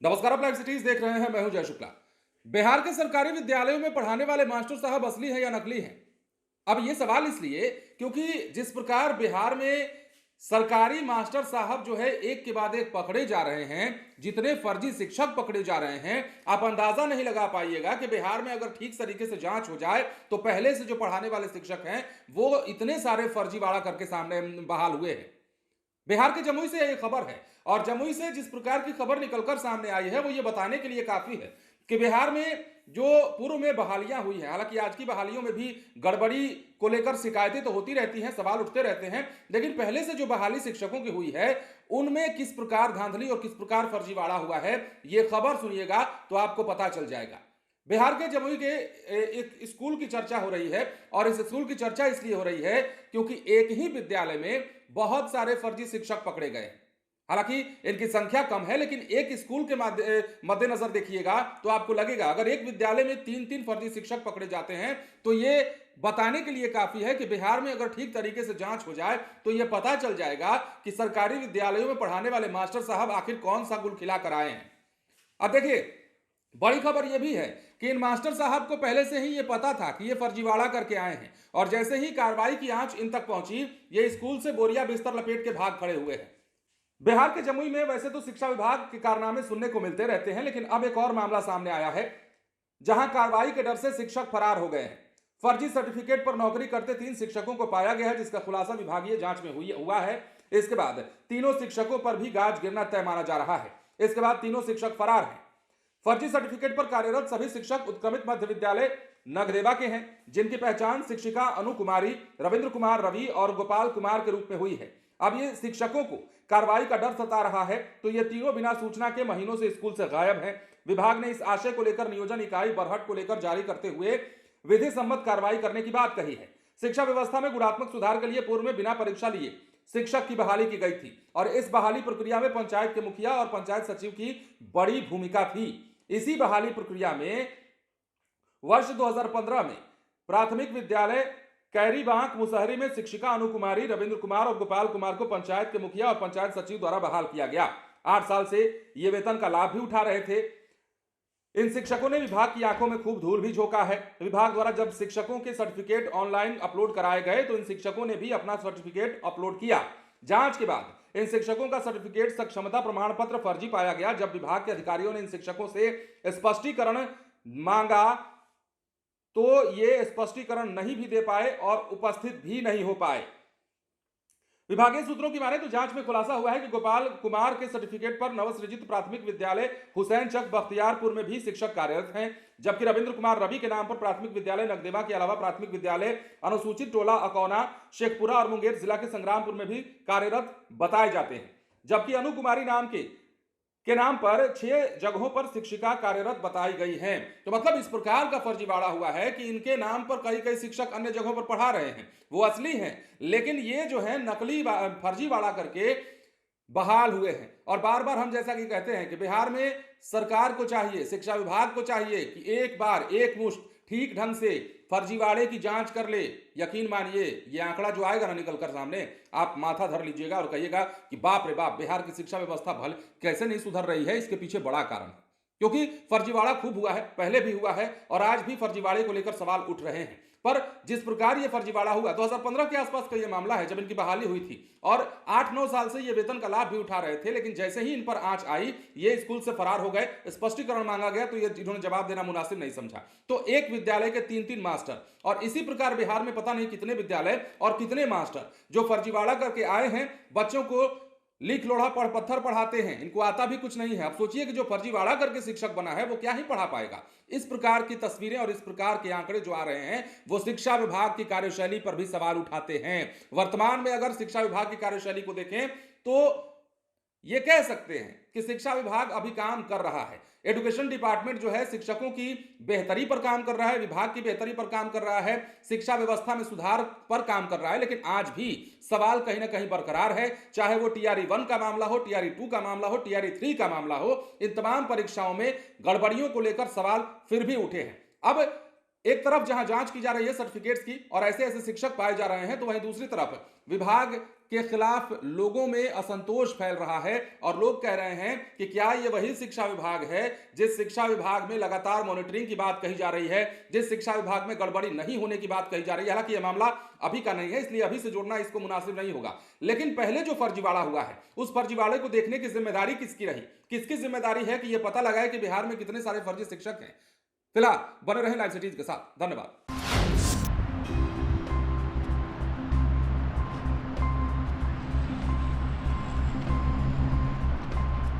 नमस्कार, आप live cities देख रहे हैं। मैं हूं जय शुक्ला। बिहार के सरकारी विद्यालयों में पढ़ाने वाले मास्टर साहब असली हैं या नकली हैं? अब ये सवाल इसलिए क्योंकि जिस प्रकार बिहार में सरकारी मास्टर साहब जो है एक के बाद एक पकड़े जा रहे हैं, जितने फर्जी शिक्षक पकड़े जा रहे हैं, आप अंदाजा नहीं लगा पाइएगा कि बिहार में अगर ठीक तरीके से जांच हो जाए तो पहले से जो पढ़ाने वाले शिक्षक हैं वो इतने सारे फर्जीवाड़ा करके सामने बहाल हुए हैं। बिहार के जमुई से ये खबर है और जमुई से जिस प्रकार की खबर निकलकर सामने आई है वो ये बताने के लिए काफी है कि बिहार में जो पूर्व में बहालियां हुई हैं, हालांकि आज की बहालियों में भी गड़बड़ी को लेकर शिकायतें तो होती रहती हैं, सवाल उठते रहते हैं, लेकिन पहले से जो बहाली शिक्षकों की हुई है उनमें किस प्रकार धांधली और किस प्रकार फर्जीवाड़ा हुआ है, ये खबर सुनिएगा तो आपको पता चल जाएगा। बिहार के जमुई के एक स्कूल की चर्चा हो रही है और इस स्कूल की चर्चा इसलिए हो रही है क्योंकि एक ही विद्यालय में बहुत सारे फर्जी शिक्षक पकड़े गए। हालांकि इनकी संख्या कम है, लेकिन एक स्कूल के मद्देनजर देखिएगा तो आपको लगेगा अगर एक विद्यालय में तीन तीन फर्जी शिक्षक पकड़े जाते हैं तो ये बताने के लिए काफी है कि बिहार में अगर ठीक तरीके से जांच हो जाए तो यह पता चल जाएगा कि सरकारी विद्यालयों में पढ़ाने वाले मास्टर साहब आखिर कौन सा गुल खिला कर आए हैं। अब देखिए, बड़ी खबर यह भी है कि इन मास्टर साहब को पहले से ही यह पता था कि ये फर्जीवाड़ा करके आए हैं और जैसे ही कार्रवाई की आंच इन तक पहुंची, ये स्कूल से बोरिया बिस्तर लपेट के भाग खड़े हुए हैं। बिहार के जमुई में वैसे तो शिक्षा विभाग के कारनामे सुनने को मिलते रहते हैं, लेकिन अब एक और मामला सामने आया है जहां कार्रवाई के डर से शिक्षक फरार हो गए हैं। फर्जी सर्टिफिकेट पर नौकरी करते 3 शिक्षकों को पाया गया है, जिसका खुलासा विभागीय जांच में हुआ है। इसके बाद तीनों शिक्षकों पर भी गाज गिरना तय माना जा रहा है। इसके बाद तीनों शिक्षक फरार हैं। फर्जी सर्टिफिकेट पर कार्यरत सभी शिक्षक उत्क्रमित मध्य विद्यालय नगदेवा के हैं, जिनकी पहचान शिक्षिका अनु कुमारी, रविंद्र कुमार रवि और गोपाल कुमार के रूप में हुई है। अब ये शिक्षकों को कार्रवाई का डर सता रहा है तो ये तीनों बिना सूचना के महीनों से स्कूल से गायब हैं। विभाग ने इस आशय को लेकर नियोजन इकाई बरहट को लेकर जारी करते हुए विधि सम्मत कार्रवाई करने की बात कही है। शिक्षा व्यवस्था में गुणात्मक सुधार के लिए पूर्व में बिना परीक्षा लिए शिक्षक की बहाली की गई थी और इस बहाली प्रक्रिया में पंचायत के मुखिया और पंचायत सचिव की बड़ी भूमिका थी। इसी बहाली प्रक्रिया में वर्ष 2015 में प्राथमिक विद्यालय कैरीबांक मुसहरी में शिक्षिका अनु कुमारी, रविंद्र कुमार और गोपाल कुमार को पंचायत के मुखिया और पंचायत सचिव द्वारा बहाल किया गया। 8 साल से ये वेतन का लाभ भी उठा रहे थे। इन शिक्षकों ने विभाग की आंखों में खूब धूल भी झोंका है। विभाग द्वारा जब शिक्षकों के सर्टिफिकेट ऑनलाइन अपलोड कराए गए तो इन शिक्षकों ने भी अपना सर्टिफिकेट अपलोड किया। जांच के बाद इन शिक्षकों का सर्टिफिकेट सक्षमता प्रमाण पत्र फर्जी पाया गया। जब विभाग के अधिकारियों ने इन शिक्षकों से स्पष्टीकरण मांगा तो ये स्पष्टीकरण नहीं भी दे पाए और उपस्थित भी नहीं हो पाए। विभागीय सूत्रों की माने तो जांच में खुलासा हुआ है कि गोपाल कुमार के सर्टिफिकेट पर नवसृजित प्राथमिक विद्यालय हुसैन चक बख्तियारपुर में भी शिक्षक कार्यरत हैं, जबकि रविंद्र कुमार रवि के नाम पर प्राथमिक विद्यालय नगदेवा के अलावा प्राथमिक विद्यालय अनुसूचित टोला अकौना, शेखपुरा और मुंगेर जिला के संग्रामपुर में भी कार्यरत बताए जाते हैं। जबकि अनु कुमारी नाम पर 6 जगहों पर शिक्षिका कार्यरत बताई गई हैं। तो मतलब इस प्रकार का फर्जीवाड़ा हुआ है कि इनके नाम पर कई कई शिक्षक अन्य जगहों पर पढ़ा रहे हैं, वो असली हैं, लेकिन ये जो है नकली फर्जीवाड़ा करके बहाल हुए हैं। और बार बार हम जैसा कि कहते हैं कि बिहार में सरकार को चाहिए, शिक्षा विभाग को चाहिए कि एक बार एक मुश्त ठीक ढंग से फर्जीवाड़े की जांच कर ले। यकीन मानिए ये आंकड़ा जो आएगा ना निकल कर सामने, आप माथा धर लीजिएगा और कहिएगा कि बाप रे बाप, बिहार की शिक्षा व्यवस्था भले कैसे नहीं सुधर रही है। इसके पीछे बड़ा कारण है क्योंकि फर्जीवाड़ा खूब हुआ है, पहले भी हुआ है और आज भी फर्जीवाड़े को लेकर सवाल उठ रहे हैं। पर जिस प्रकार ये फर्जीवाड़ा हुआ 2015 के आसपास का ये मामला है, जब इनकी बहाली हुई थी और 8-9 साल से ये वेतन का लाभ भी उठा रहे थे, लेकिन जैसे ही इन पर आंच आई ये स्कूल से फरार हो गए। स्पष्टीकरण मांगा गया तो ये इन्होंने जवाब देना मुनासिब नहीं समझा। तो एक विद्यालय के 3-3 मास्टर और इसी प्रकार बिहार में पता नहीं कितने विद्यालय और कितने मास्टर जो फर्जीवाड़ा करके आए हैं, बच्चों को लिख लोढ़ा पढ़ पत्थर पढ़ाते हैं, इनको आता भी कुछ नहीं है। अब सोचिए कि जो फर्जीवाड़ा करके शिक्षक बना है वो क्या ही पढ़ा पाएगा। इस प्रकार की तस्वीरें और इस प्रकार के आंकड़े जो आ रहे हैं वो शिक्षा विभाग की कार्यशैली पर भी सवाल उठाते हैं। वर्तमान में अगर शिक्षा विभाग की कार्यशैली को देखें तो ये कह सकते हैं कि शिक्षा विभाग अभी काम कर रहा है। एजुकेशन डिपार्टमेंट जो है शिक्षकों की बेहतरी पर काम कर रहा है, विभाग की बेहतरी पर काम कर रहा है, शिक्षा व्यवस्था में सुधार पर काम कर रहा है, लेकिन आज भी सवाल कहीं ना कहीं बरकरार है। चाहे वो टीआरई 1 का मामला हो, टीआरई 2 का मामला हो, टीआरई 3 का मामला हो, इन तमाम परीक्षाओं में गड़बड़ियों को लेकर सवाल फिर भी उठे हैं। अब एक तरफ जहां जांच की जा रही है सर्टिफिकेट्स की और ऐसे ऐसे शिक्षक पाए जा रहे हैं, तो वहीं दूसरी तरफ विभाग के खिलाफ लोगों में असंतोष फैल रहा है और लोग कह रहे हैं कि क्या ये वही शिक्षा विभाग है जिस शिक्षा विभाग में लगातार मॉनिटरिंग की बात कही जा रही है, जिस शिक्षा विभाग में गड़बड़ी नहीं होने की बात कही जा रही है। हालांकि यह मामला अभी का नहीं है, इसलिए अभी से जोड़ना इसको मुनासिब नहीं होगा, लेकिन पहले जो फर्जीवाड़ा हुआ है उस फर्जीवाड़े को देखने की जिम्मेदारी किसकी रही, किसकी जिम्मेदारी है कि यह पता लगाए कि बिहार में कितने सारे फर्जी शिक्षक हैं। फिलहाल बने रहें लाइव सिटीज के साथ। धन्यवाद।